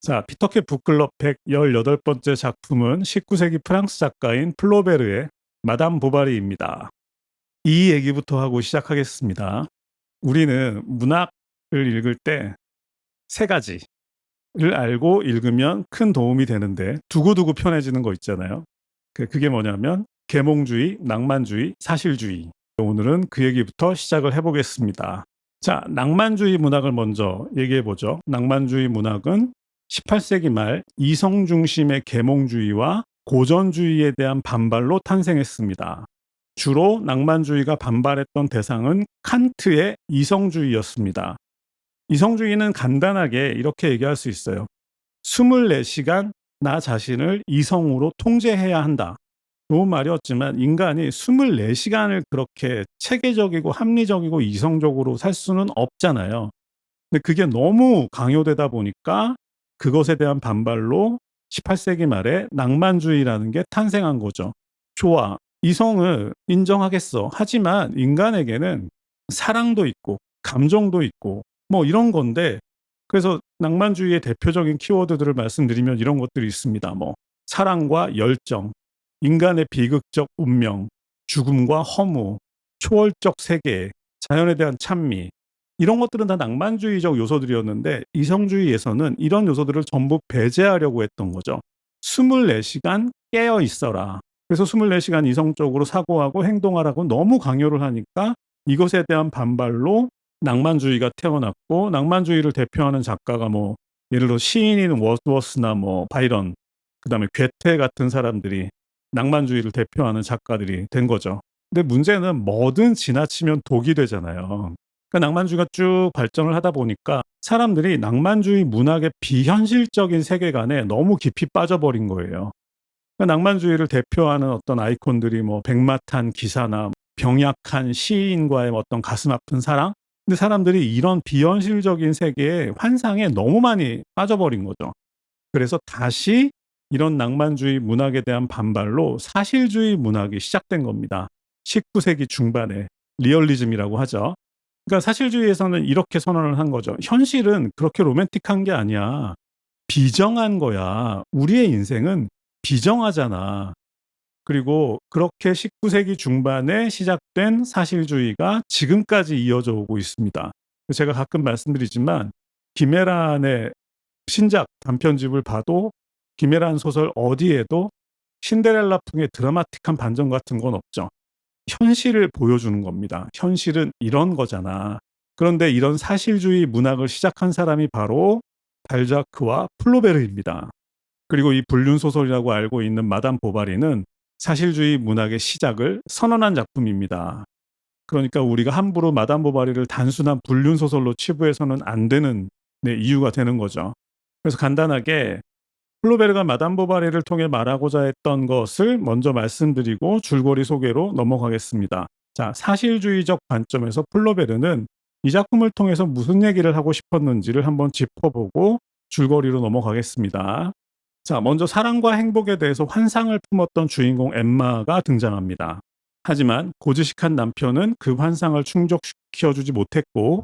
자, 피터캣 북클럽 118번째 작품은 19세기 프랑스 작가인 플로베르의 마담 보바리입니다. 이 얘기부터 하고 시작하겠습니다. 우리는 문학을 읽을 때 세 가지를 알고 읽으면 큰 도움이 되는데 두고두고 편해지는 거 있잖아요. 그게 뭐냐면 계몽주의, 낭만주의, 사실주의. 오늘은 그 얘기부터 시작을 해보겠습니다. 자, 낭만주의 문학을 먼저 얘기해 보죠. 낭만주의 문학은 18세기 말 이성 중심의 계몽주의와 고전주의에 대한 반발로 탄생했습니다. 주로 낭만주의가 반발했던 대상은 칸트의 이성주의였습니다. 이성주의는 간단하게 이렇게 얘기할 수 있어요. 24시간 나 자신을 이성으로 통제해야 한다. 좋은 말이었지만 인간이 24시간을 그렇게 체계적이고 합리적이고 이성적으로 살 수는 없잖아요. 근데 그게 너무 강요되다 보니까 그것에 대한 반발로 18세기 말에 낭만주의라는 게 탄생한 거죠. 좋아. 이성을 인정하겠어. 하지만 인간에게는 사랑도 있고 감정도 있고 뭐 이런 건데, 그래서 낭만주의의 대표적인 키워드들을 말씀드리면 이런 것들이 있습니다. 뭐 사랑과 열정, 인간의 비극적 운명, 죽음과 허무, 초월적 세계, 자연에 대한 찬미, 이런 것들은 다 낭만주의적 요소들이었는데 이성주의에서는 이런 요소들을 전부 배제하려고 했던 거죠. 24시간 깨어 있어라. 그래서 24시간 이성적으로 사고하고 행동하라고 너무 강요를 하니까 이것에 대한 반발로 낭만주의가 태어났고, 낭만주의를 대표하는 작가가 뭐 예를 들어 시인인 워드워스나 뭐 바이런, 그다음에 괴테 같은 사람들이 낭만주의를 대표하는 작가들이 된 거죠. 근데 문제는 뭐든 지나치면 독이 되잖아요. 그러니까 낭만주의가 쭉 발전을 하다 보니까 사람들이 낭만주의 문학의 비현실적인 세계관에 너무 깊이 빠져버린 거예요. 그러니까 낭만주의를 대표하는 어떤 아이콘들이 뭐 백마탄 기사나 병약한 시인과의 어떤 가슴 아픈 사랑. 근데 사람들이 이런 비현실적인 세계에 환상에 너무 많이 빠져버린 거죠. 그래서 다시 이런 낭만주의 문학에 대한 반발로 사실주의 문학이 시작된 겁니다. 19세기 중반에 리얼리즘이라고 하죠. 그러니까 사실주의에서는 이렇게 선언을 한 거죠. 현실은 그렇게 로맨틱한 게 아니야. 비정한 거야. 우리의 인생은 비정하잖아. 그리고 그렇게 19세기 중반에 시작된 사실주의가 지금까지 이어져 오고 있습니다. 제가 가끔 말씀드리지만 김애란의 신작 단편집을 봐도 김애란 소설 어디에도 신데렐라풍의 드라마틱한 반전 같은 건 없죠. 현실을 보여주는 겁니다. 현실은 이런 거잖아. 그런데 이런 사실주의 문학을 시작한 사람이 바로 발자크와 플로베르입니다. 그리고 이 불륜소설이라고 알고 있는 마담 보바리는 사실주의 문학의 시작을 선언한 작품입니다. 그러니까 우리가 함부로 마담 보바리를 단순한 불륜소설로 치부해서는 안 되는 이유가 되는 거죠. 그래서 간단하게 플로베르가 마담 보바리를 통해 말하고자 했던 것을 먼저 말씀드리고 줄거리 소개로 넘어가겠습니다. 자, 사실주의적 관점에서 플로베르는 이 작품을 통해서 무슨 얘기를 하고 싶었는지를 한번 짚어보고 줄거리로 넘어가겠습니다. 자, 먼저 사랑과 행복에 대해서 환상을 품었던 주인공 엠마가 등장합니다. 하지만 고지식한 남편은 그 환상을 충족시켜주지 못했고,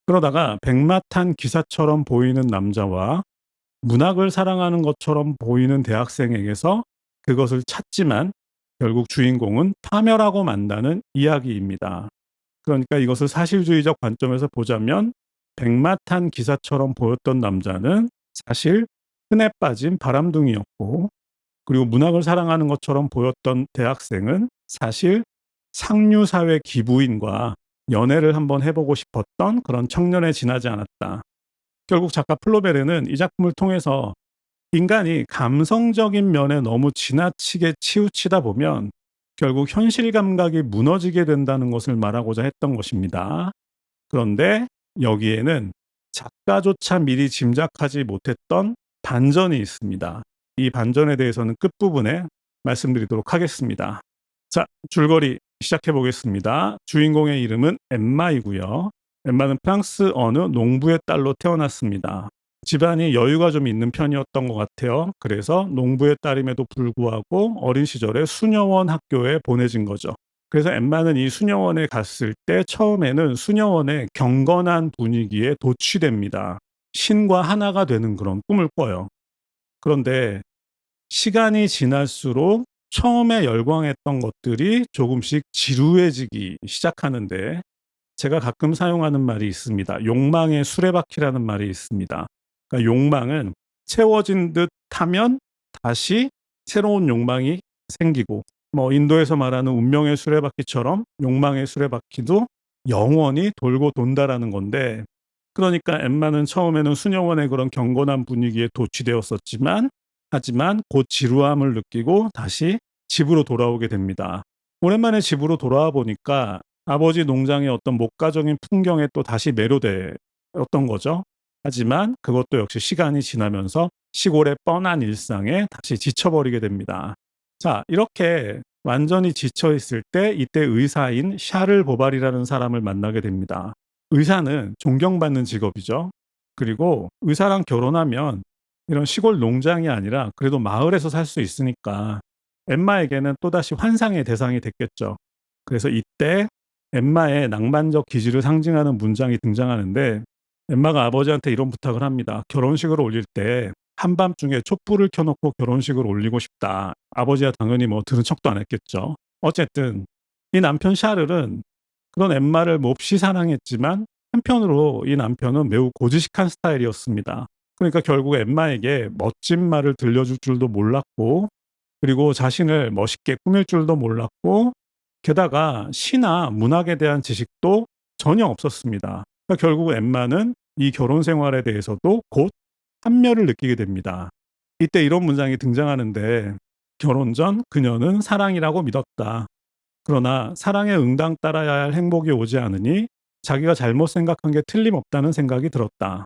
그러다가 백마탄 기사처럼 보이는 남자와 문학을 사랑하는 것처럼 보이는 대학생에게서 그것을 찾지만 결국 주인공은 파멸하고 만다는 이야기입니다. 그러니까 이것을 사실주의적 관점에서 보자면 백마탄 기사처럼 보였던 남자는 사실 흔해 빠진 바람둥이였고, 그리고 문학을 사랑하는 것처럼 보였던 대학생은 사실 상류사회 기부인과 연애를 한번 해보고 싶었던 그런 청년에 지나지 않았다. 결국 작가 플로베르는 이 작품을 통해서 인간이 감성적인 면에 너무 지나치게 치우치다 보면 결국 현실 감각이 무너지게 된다는 것을 말하고자 했던 것입니다. 그런데 여기에는 작가조차 미리 짐작하지 못했던 반전이 있습니다. 이 반전에 대해서는 끝부분에 말씀드리도록 하겠습니다. 자, 줄거리 시작해 보겠습니다. 주인공의 이름은 엠마이고요. 엠마는 프랑스 어느 농부의 딸로 태어났습니다. 집안이 여유가 좀 있는 편이었던 것 같아요. 그래서 농부의 딸임에도 불구하고 어린 시절에 수녀원 학교에 보내진 거죠. 그래서 엠마는 이 수녀원에 갔을 때 처음에는 수녀원의 경건한 분위기에 도취됩니다. 신과 하나가 되는 그런 꿈을 꿔요. 그런데 시간이 지날수록 처음에 열광했던 것들이 조금씩 지루해지기 시작하는데, 제가 가끔 사용하는 말이 있습니다. 욕망의 수레바퀴라는 말이 있습니다. 그러니까 욕망은 채워진 듯 하면 다시 새로운 욕망이 생기고, 뭐 인도에서 말하는 운명의 수레바퀴처럼 욕망의 수레바퀴도 영원히 돌고 돈다라는 건데, 그러니까 엠마는 처음에는 수녀원의 그런 경건한 분위기에 도취되었었지만, 하지만 곧 지루함을 느끼고 다시 집으로 돌아오게 됩니다. 오랜만에 집으로 돌아와 보니까 아버지 농장의 어떤 목가적인 풍경에 또 다시 매료되었던 거죠. 하지만 그것도 역시 시간이 지나면서 시골의 뻔한 일상에 다시 지쳐버리게 됩니다. 자, 이렇게 완전히 지쳐 있을 때 이때 의사인 샤를 보발이라는 사람을 만나게 됩니다. 의사는 존경받는 직업이죠. 그리고 의사랑 결혼하면 이런 시골 농장이 아니라 그래도 마을에서 살 수 있으니까 엠마에게는 또다시 환상의 대상이 됐겠죠. 그래서 이때 엠마의 낭만적 기질을 상징하는 문장이 등장하는데, 엠마가 아버지한테 이런 부탁을 합니다. 결혼식을 올릴 때 한밤중에 촛불을 켜놓고 결혼식을 올리고 싶다. 아버지야 당연히 뭐 들은 척도 안 했겠죠. 어쨌든 이 남편 샤를은 그런 엠마를 몹시 사랑했지만 한편으로 이 남편은 매우 고지식한 스타일이었습니다. 그러니까 결국 엠마에게 멋진 말을 들려줄 줄도 몰랐고, 그리고 자신을 멋있게 꾸밀 줄도 몰랐고, 게다가 시나 문학에 대한 지식도 전혀 없었습니다. 그러니까 결국 엠마는 이 결혼 생활에 대해서도 곧 한멸을 느끼게 됩니다. 이때 이런 문장이 등장하는데, 결혼 전 그녀는 사랑이라고 믿었다. 그러나 사랑에 응당 따라야 할 행복이 오지 않으니 자기가 잘못 생각한 게 틀림없다는 생각이 들었다.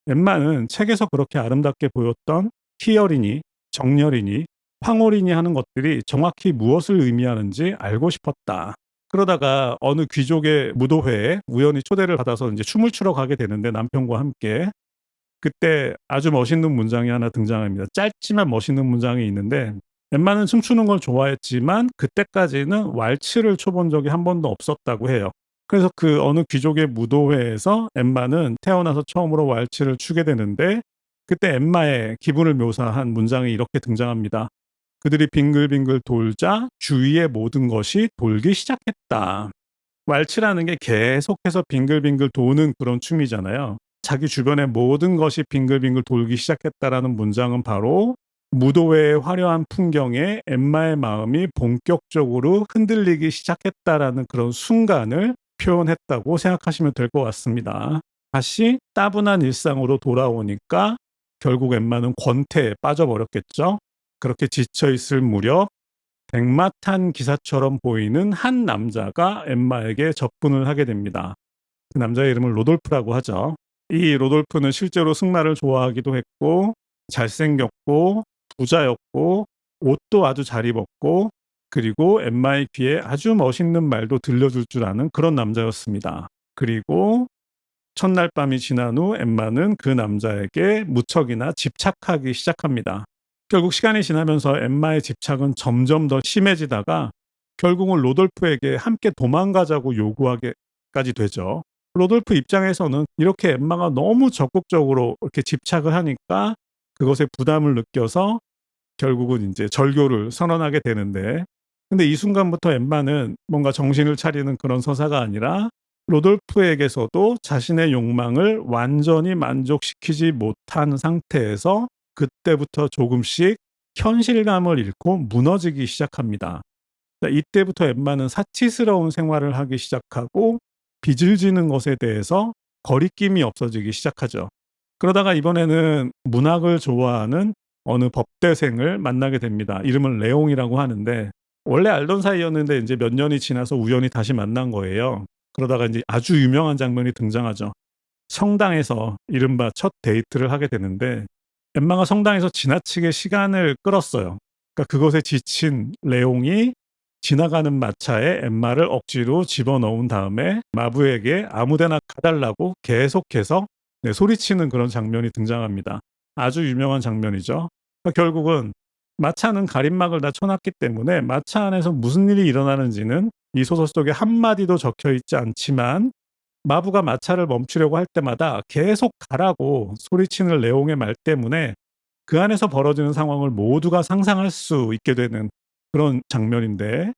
엠마는 책에서 그렇게 아름답게 보였던 희열이니 정열이니 황홀이니 하는 것들이 정확히 무엇을 의미하는지 알고 싶었다. 그러다가 어느 귀족의 무도회에 우연히 초대를 받아서 이제 춤을 추러 가게 되는데, 남편과 함께 그때 아주 멋있는 문장이 하나 등장합니다. 짧지만 멋있는 문장이 있는데, 엠마는 춤추는 걸 좋아했지만 그때까지는 왈츠를 춰본 적이 한 번도 없었다고 해요. 그래서 그 어느 귀족의 무도회에서 엠마는 태어나서 처음으로 왈츠를 추게 되는데, 그때 엠마의 기분을 묘사한 문장이 이렇게 등장합니다. 그들이 빙글빙글 돌자 주위의 모든 것이 돌기 시작했다. 왈츠라는 게 계속해서 빙글빙글 도는 그런 춤이잖아요. 자기 주변의 모든 것이 빙글빙글 돌기 시작했다라는 문장은 바로 무도회의 화려한 풍경에 엠마의 마음이 본격적으로 흔들리기 시작했다라는 그런 순간을 표현했다고 생각하시면 될 것 같습니다. 다시 따분한 일상으로 돌아오니까 결국 엠마는 권태에 빠져버렸겠죠. 그렇게 지쳐있을 무렵 백마탄 기사처럼 보이는 한 남자가 엠마에게 접근을 하게 됩니다. 그 남자의 이름을 로돌프라고 하죠. 이 로돌프는 실제로 승마를 좋아하기도 했고, 잘생겼고, 부자였고, 옷도 아주 잘 입었고, 그리고 엠마의 귀에 아주 멋있는 말도 들려줄 줄 아는 그런 남자였습니다. 그리고 첫날 밤이 지난 후 엠마는 그 남자에게 무척이나 집착하기 시작합니다. 결국 시간이 지나면서 엠마의 집착은 점점 더 심해지다가 결국은 로돌프에게 함께 도망가자고 요구하기까지 되죠. 로돌프 입장에서는 이렇게 엠마가 너무 적극적으로 이렇게 집착을 하니까 그것에 부담을 느껴서 결국은 이제 절교를 선언하게 되는데, 근데 이 순간부터 엠마는 뭔가 정신을 차리는 그런 서사가 아니라 로돌프에게서도 자신의 욕망을 완전히 만족시키지 못한 상태에서 그때부터 조금씩 현실감을 잃고 무너지기 시작합니다. 이때부터 엠마는 사치스러운 생활을 하기 시작하고 빚을 지는 것에 대해서 거리낌이 없어지기 시작하죠. 그러다가 이번에는 문학을 좋아하는 어느 법대생을 만나게 됩니다. 이름은 레옹이라고 하는데, 원래 알던 사이였는데 이제 몇 년이 지나서 우연히 다시 만난 거예요. 그러다가 이제 아주 유명한 장면이 등장하죠. 성당에서 이른바 첫 데이트를 하게 되는데, 엠마가 성당에서 지나치게 시간을 끌었어요. 그러니까 그것에 지친 레옹이 지나가는 마차에 엠마를 억지로 집어넣은 다음에 마부에게 아무데나 가달라고 계속해서 소리치는 그런 장면이 등장합니다. 아주 유명한 장면이죠. 그러니까 결국은 마차는 가림막을 다 쳐놨기 때문에 마차 안에서 무슨 일이 일어나는지는 이 소설 속에 한마디도 적혀 있지 않지만, 마부가 마차를 멈추려고 할 때마다 계속 가라고 소리치는 레옹의 말 때문에 그 안에서 벌어지는 상황을 모두가 상상할 수 있게 되는 그런 장면인데,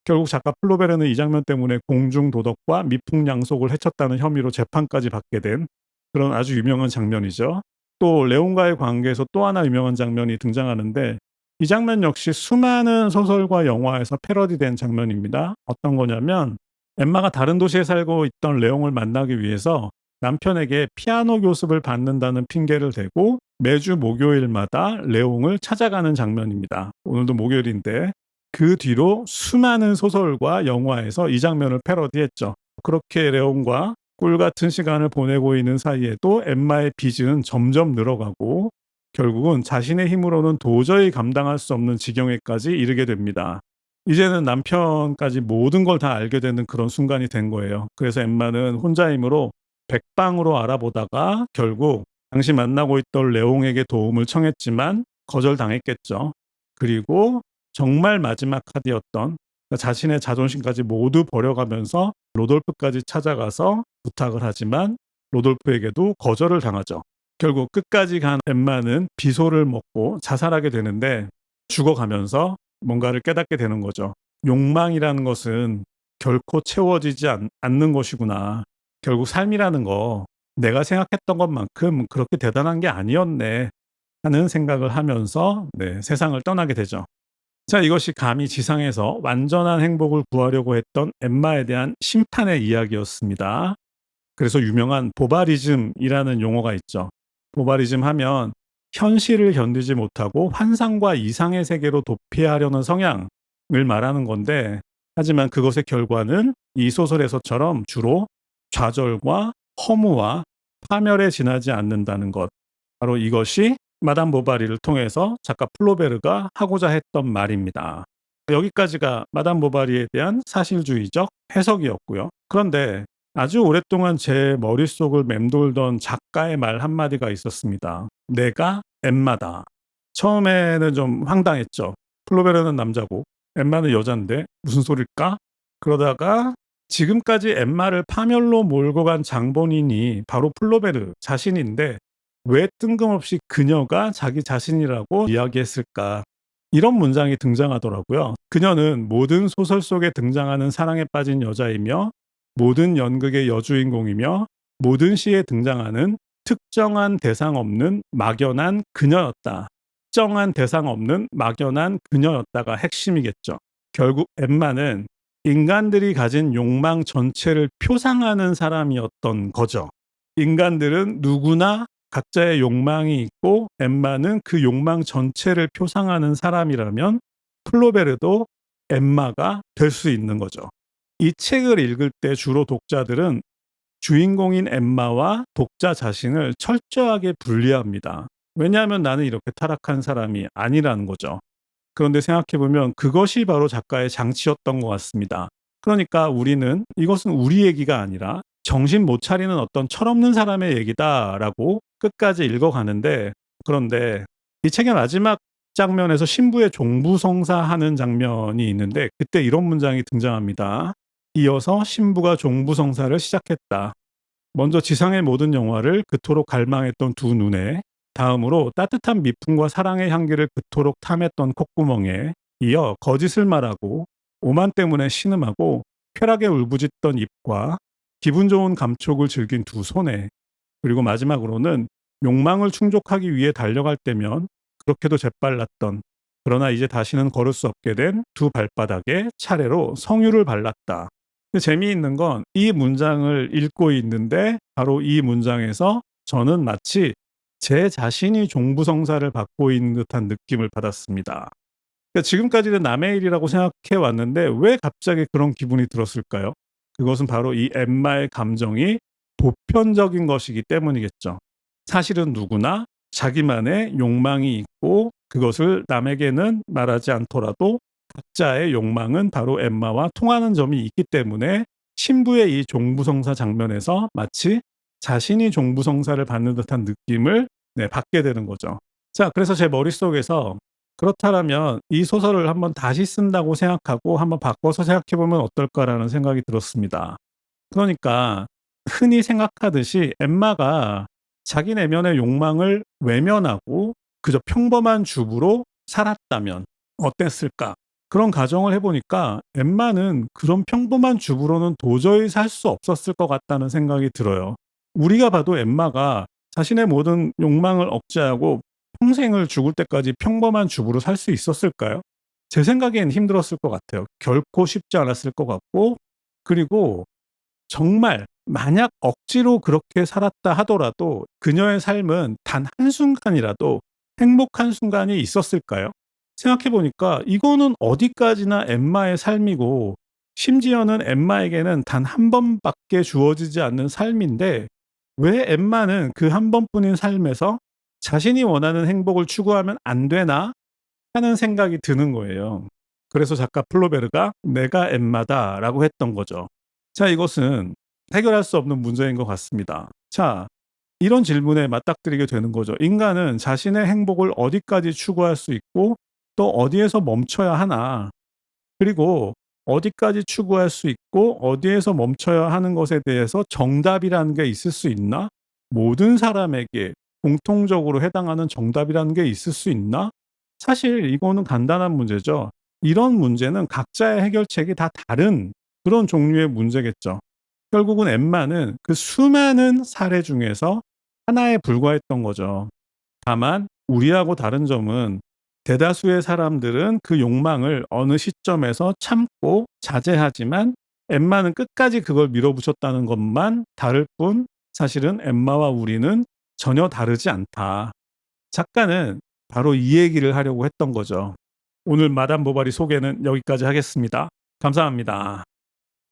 결국 작가 플로베르는 이 장면 때문에 공중 도덕과 미풍양속을 해쳤다는 혐의로 재판까지 받게 된 그런 아주 유명한 장면이죠. 또 레옹과의 관계에서 또 하나 유명한 장면이 등장하는데, 이 장면 역시 수많은 소설과 영화에서 패러디된 장면입니다. 어떤 거냐면, 엠마가 다른 도시에 살고 있던 레옹을 만나기 위해서 남편에게 피아노 교습을 받는다는 핑계를 대고 매주 목요일마다 레옹을 찾아가는 장면입니다. 오늘도 목요일인데, 그 뒤로 수많은 소설과 영화에서 이 장면을 패러디했죠. 그렇게 레옹과 꿀 같은 시간을 보내고 있는 사이에도 엠마의 빚은 점점 늘어가고 결국은 자신의 힘으로는 도저히 감당할 수 없는 지경에까지 이르게 됩니다. 이제는 남편까지 모든 걸 다 알게 되는 그런 순간이 된 거예요. 그래서 엠마는 혼자 힘으로 백방으로 알아보다가 결국 당시 만나고 있던 레옹에게 도움을 청했지만 거절당했겠죠. 그리고 정말 마지막 카드였던, 그러니까 자신의 자존심까지 모두 버려가면서 로돌프까지 찾아가서 부탁을 하지만 로돌프에게도 거절을 당하죠. 결국 끝까지 간 엠마는 비소를 먹고 자살하게 되는데, 죽어가면서 뭔가를 깨닫게 되는 거죠. 욕망이라는 것은 결코 채워지지 않는 것이구나. 결국 삶이라는 거 내가 생각했던 것만큼 그렇게 대단한 게 아니었네 하는 생각을 하면서 세상을 떠나게 되죠. 자, 이것이 감히 지상에서 완전한 행복을 구하려고 했던 엠마에 대한 심판의 이야기였습니다. 그래서 유명한 보바리즘이라는 용어가 있죠. 보바리즘 하면 현실을 견디지 못하고 환상과 이상의 세계로 도피하려는 성향을 말하는 건데, 하지만 그것의 결과는 이 소설에서처럼 주로 좌절과 허무와 파멸에 지나지 않는다는 것. 바로 이것이 마담 보바리를 통해서 작가 플로베르가 하고자 했던 말입니다. 여기까지가 마담 보바리에 대한 사실주의적 해석이었고요. 그런데 아주 오랫동안 제 머릿속을 맴돌던 작가의 말 한마디가 있었습니다. 내가 엠마다. 처음에는 좀 황당했죠. 플로베르는 남자고 엠마는 여잔데 무슨 소릴까? 그러다가 지금까지 엠마를 파멸로 몰고 간 장본인이 바로 플로베르 자신인데 왜 뜬금없이 그녀가 자기 자신이라고 이야기했을까? 이런 문장이 등장하더라고요. 그녀는 모든 소설 속에 등장하는 사랑에 빠진 여자이며 모든 연극의 여주인공이며 모든 시에 등장하는 특정한 대상 없는 막연한 그녀였다. 특정한 대상 없는 막연한 그녀였다가 핵심이겠죠. 결국 엠마는 인간들이 가진 욕망 전체를 표상하는 사람이었던 거죠. 인간들은 누구나 각자의 욕망이 있고 엠마는 그 욕망 전체를 표상하는 사람이라면 플로베르도 엠마가 될 수 있는 거죠. 이 책을 읽을 때 주로 독자들은 주인공인 엠마와 독자 자신을 철저하게 분리합니다. 왜냐하면 나는 이렇게 타락한 사람이 아니라는 거죠. 그런데 생각해보면 그것이 바로 작가의 장치였던 것 같습니다. 그러니까 우리는 이것은 우리 얘기가 아니라 정신 못 차리는 어떤 철없는 사람의 얘기다라고 끝까지 읽어가는데, 그런데 이 책의 마지막 장면에서 신부의 종부성사하는 장면이 있는데 그때 이런 문장이 등장합니다. 이어서 신부가 종부성사를 시작했다. 먼저 지상의 모든 영화를 그토록 갈망했던 두 눈에, 다음으로 따뜻한 미풍과 사랑의 향기를 그토록 탐했던 콧구멍에, 이어 거짓을 말하고 오만 때문에 신음하고 쾌락에 울부짖던 입과 기분 좋은 감촉을 즐긴 두 손에, 그리고 마지막으로는 욕망을 충족하기 위해 달려갈 때면 그렇게도 재빨랐던, 그러나 이제 다시는 걸을 수 없게 된 두 발바닥에 차례로 성유를 발랐다. 근데 재미있는 건 이 문장을 읽고 있는데 바로 이 문장에서 저는 마치 제 자신이 종부성사를 받고 있는 듯한 느낌을 받았습니다. 그러니까 지금까지는 남의 일이라고 생각해 왔는데 왜 갑자기 그런 기분이 들었을까요? 그것은 바로 이 엠마의 감정이 보편적인 것이기 때문이겠죠. 사실은 누구나 자기만의 욕망이 있고 그것을 남에게는 말하지 않더라도 각자의 욕망은 바로 엠마와 통하는 점이 있기 때문에 신부의 이 종부성사 장면에서 마치 자신이 종부성사를 받는 듯한 느낌을 받게 되는 거죠. 자, 그래서 제 머릿속에서 그렇다면 이 소설을 한번 다시 쓴다고 생각하고 한번 바꿔서 생각해 보면 어떨까라는 생각이 들었습니다. 그러니까 흔히 생각하듯이 엠마가 자기 내면의 욕망을 외면하고 그저 평범한 주부로 살았다면 어땠을까? 그런 가정을 해 보니까 엠마는 그런 평범한 주부로는 도저히 살 수 없었을 것 같다는 생각이 들어요. 우리가 봐도 엠마가 자신의 모든 욕망을 억제하고 평생을 죽을 때까지 평범한 주부로 살 수 있었을까요? 제 생각엔 힘들었을 것 같아요. 결코 쉽지 않았을 것 같고, 그리고 정말 만약 억지로 그렇게 살았다 하더라도 그녀의 삶은 단 한순간이라도 행복한 순간이 있었을까요? 생각해 보니까 이거는 어디까지나 엠마의 삶이고, 심지어는 엠마에게는 단 한 번밖에 주어지지 않는 삶인데 왜 엠마는 그 한 번뿐인 삶에서 자신이 원하는 행복을 추구하면 안 되나 하는 생각이 드는 거예요. 그래서 작가 플로베르가 "내가 엠마다."라고 했던 거죠. 자, 이것은 해결할 수 없는 문제인 것 같습니다. 자, 이런 질문에 맞닥뜨리게 되는 거죠. 인간은 자신의 행복을 어디까지 추구할 수 있고 또 어디에서 멈춰야 하나? 그리고 어디까지 추구할 수 있고 어디에서 멈춰야 하는 것에 대해서 정답이라는 게 있을 수 있나? 모든 사람에게 공통적으로 해당하는 정답이라는 게 있을 수 있나? 사실 이거는 간단한 문제죠. 이런 문제는 각자의 해결책이 다 다른 그런 종류의 문제겠죠. 결국은 엠마는 그 수많은 사례 중에서 하나에 불과했던 거죠. 다만 우리하고 다른 점은 대다수의 사람들은 그 욕망을 어느 시점에서 참고 자제하지만 엠마는 끝까지 그걸 밀어붙였다는 것만 다를 뿐, 사실은 엠마와 우리는 전혀 다르지 않다. 작가는 바로 이 얘기를 하려고 했던 거죠. 오늘 마담 보바리 소개는 여기까지 하겠습니다. 감사합니다.